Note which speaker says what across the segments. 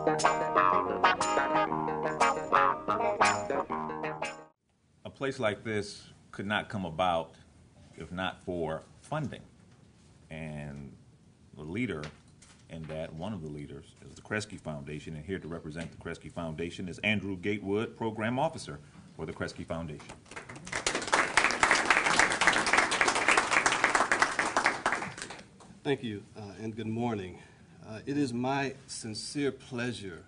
Speaker 1: A place like this could not come about if not for funding. And the leader in that, one of the leaders, is the Kresge Foundation. And here to represent the Kresge Foundation is Andrew Gatewood, Program Officer for the Kresge Foundation.
Speaker 2: Thank you, and good morning. It is my sincere pleasure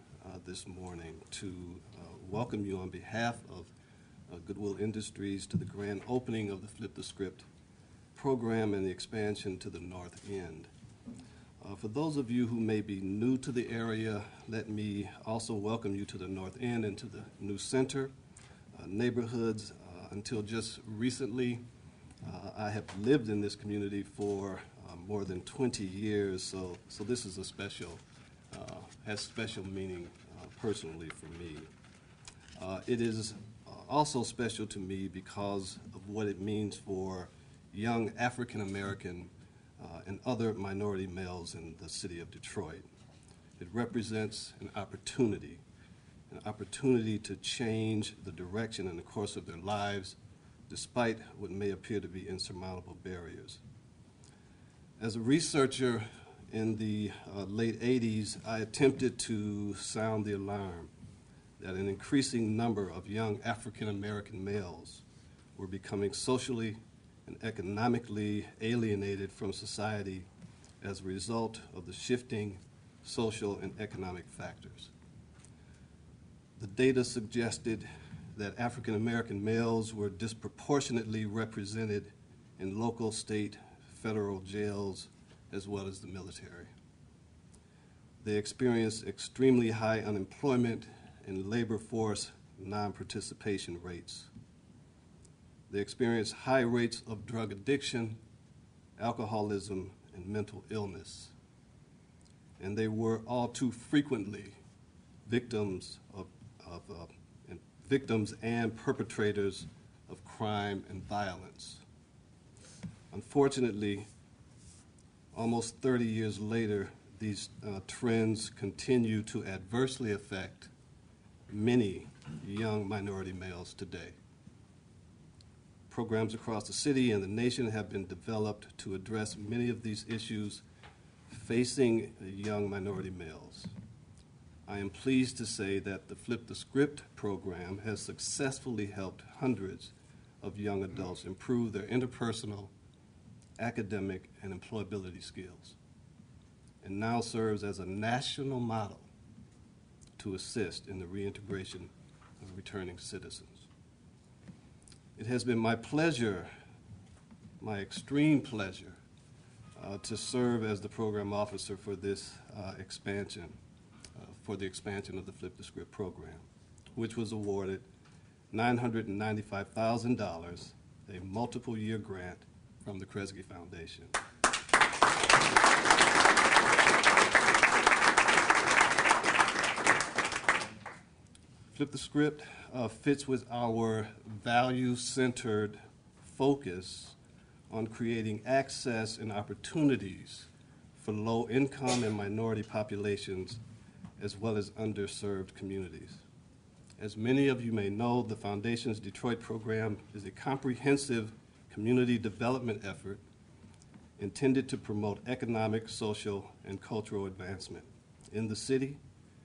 Speaker 2: this morning to welcome you on behalf of Goodwill Industries to the grand opening of the Flip the Script program and the expansion to the North End. For those of you who may be new to the area, let me also welcome you to the North End and to the new center, neighborhoods. Until just recently, I have lived in this community for more than 20 years, so this is a special, has special meaning personally for me. It is also special to me because of what it means for young African American and other minority males in the city of Detroit. It represents an opportunity to change the direction and the course of their lives despite what may appear to be insurmountable barriers. As a researcher in the late 80s, I attempted to sound the alarm that an increasing number of young African American males were becoming socially and economically alienated from society as a result of the shifting social and economic factors. The data suggested that African American males were disproportionately represented in local, state, federal jails, as well as the military. They experienced extremely high unemployment and labor force non-participation rates. They experienced high rates of drug addiction, alcoholism, and mental illness. And they were all too frequently victims and perpetrators of crime and violence. Unfortunately, almost 30 years later, these trends continue to adversely affect many young minority males today. Programs across the city and the nation have been developed to address many of these issues facing young minority males. I am pleased to say that the Flip the Script program has successfully helped hundreds of young adults improve their interpersonal, academic, and employability skills, and now serves as a national model to assist in the reintegration of returning citizens. It has been my pleasure, my extreme pleasure, to serve as the program officer for this expansion, for the expansion of the Flip the Script program, which was awarded $995,000, a multiple-year grant from the Kresge Foundation. Flip the Script fits with our value-centered focus on creating access and opportunities for low-income and minority populations, as well as underserved communities. As many of you may know, the Foundation's Detroit program is a comprehensive community development effort intended to promote economic, social, and cultural advancement in the city,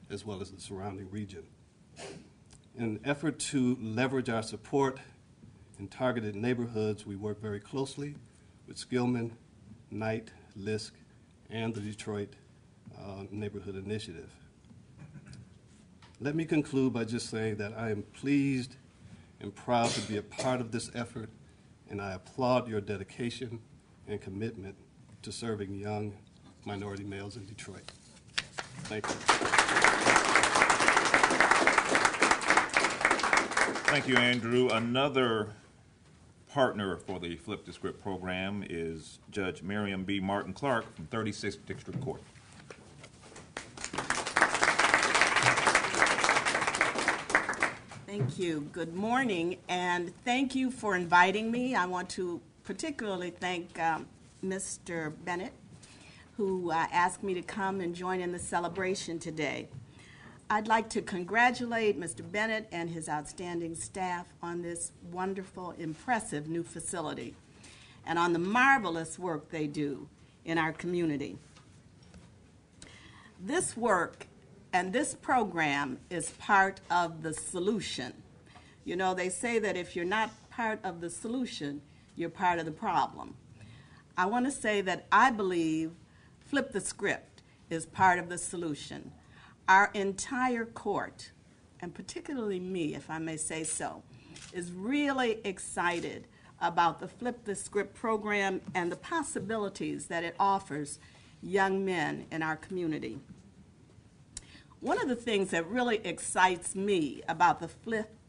Speaker 2: as well as the surrounding region. In an effort to leverage our support in targeted neighborhoods, we work very closely with Skillman, Knight, Lisk, and the Detroit Neighborhood Initiative. Let me conclude by just saying that I am pleased and proud to be a part of this effort, and I applaud your dedication and commitment to serving young minority males in Detroit. Thank you.
Speaker 1: Thank you, Andrew. Another partner for the Flip the Script program is Judge Miriam B. Martin Clark from 36th District Court.
Speaker 3: Thank you. Good morning, and thank you for inviting me. I want to particularly thank Mr. Bennett, who asked me to come and join in the celebration today. I'd like to congratulate Mr. Bennett and his outstanding staff on this wonderful, impressive new facility and on the marvelous work they do in our community. This work and this program is part of the solution. You know, they say that if you're not part of the solution, you're part of the problem. I want to say that I believe Flip the Script is part of the solution. Our entire court, and particularly me, if I may say so, is really excited about the Flip the Script program and the possibilities that it offers young men in our community. One of the things that really excites me about the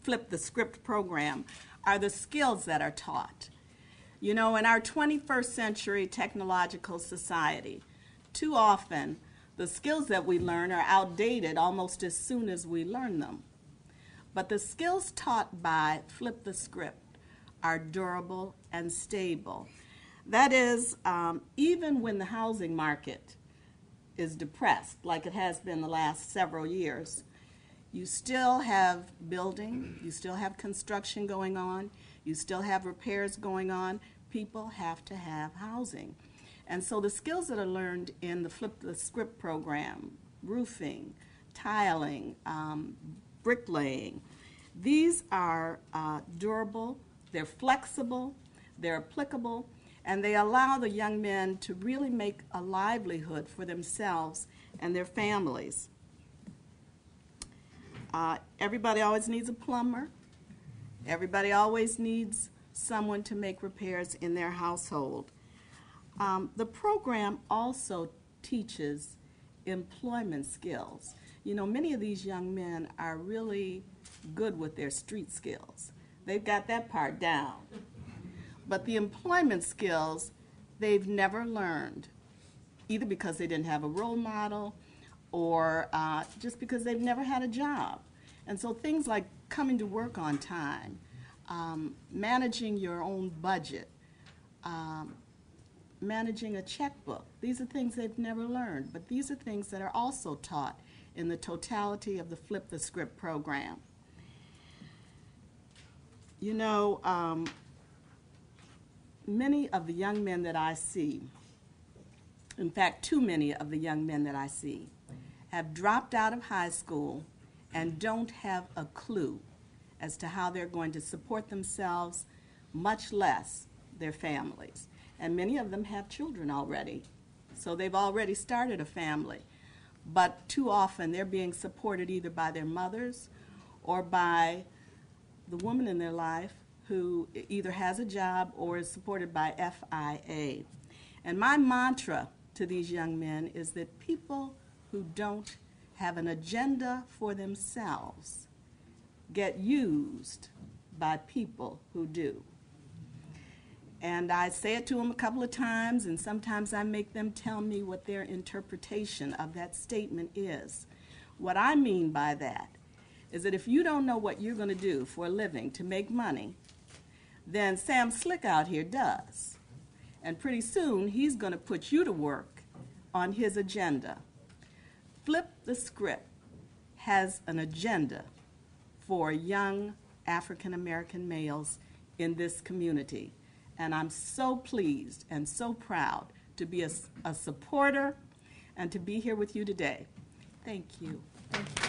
Speaker 3: Flip the Script program are the skills that are taught. You know, in our 21st century technological society, too often the skills that we learn are outdated almost as soon as we learn them. But the skills taught by Flip the Script are durable and stable. That is, even when the housing market is depressed, like it has been the last several years, you still have building, you still have construction going on, you still have repairs going on. People have to have housing. And so the skills that are learned in the Flip the Script program, roofing, tiling, bricklaying, these are durable, they're flexible, they're applicable, and they allow the young men to really make a livelihood for themselves and their families. Everybody always needs a plumber. Everybody always needs someone to make repairs in their household. The program also teaches employment skills. You know, many of these young men are really good with their street skills. They've got that part down. But the employment skills, they've never learned, either because they didn't have a role model or just because they've never had a job. And so things like coming to work on time, managing your own budget, managing a checkbook, these are things they've never learned, but these are things that are also taught in the totality of the Flip the Script program. You know, many of the young men that I see, in fact, too many of the young men that I see, have dropped out of high school and don't have a clue as to how they're going to support themselves, much less their families. And many of them have children already, so they've already started a family. But too often they're being supported either by their mothers or by the woman in their life who either has a job or is supported by FIA. And my mantra to these young men is that people who don't have an agenda for themselves get used by people who do. And I say it to them a couple of times, and sometimes I make them tell me what their interpretation of that statement is. What I mean by that is that if you don't know what you're going to do for a living to make money, then Sam Slick out here does. And pretty soon, he's going to put you to work on his agenda. Flip the Script has an agenda for young African-American males in this community. And I'm so pleased and so proud to be a supporter and to be here with you today. Thank you. Thank you.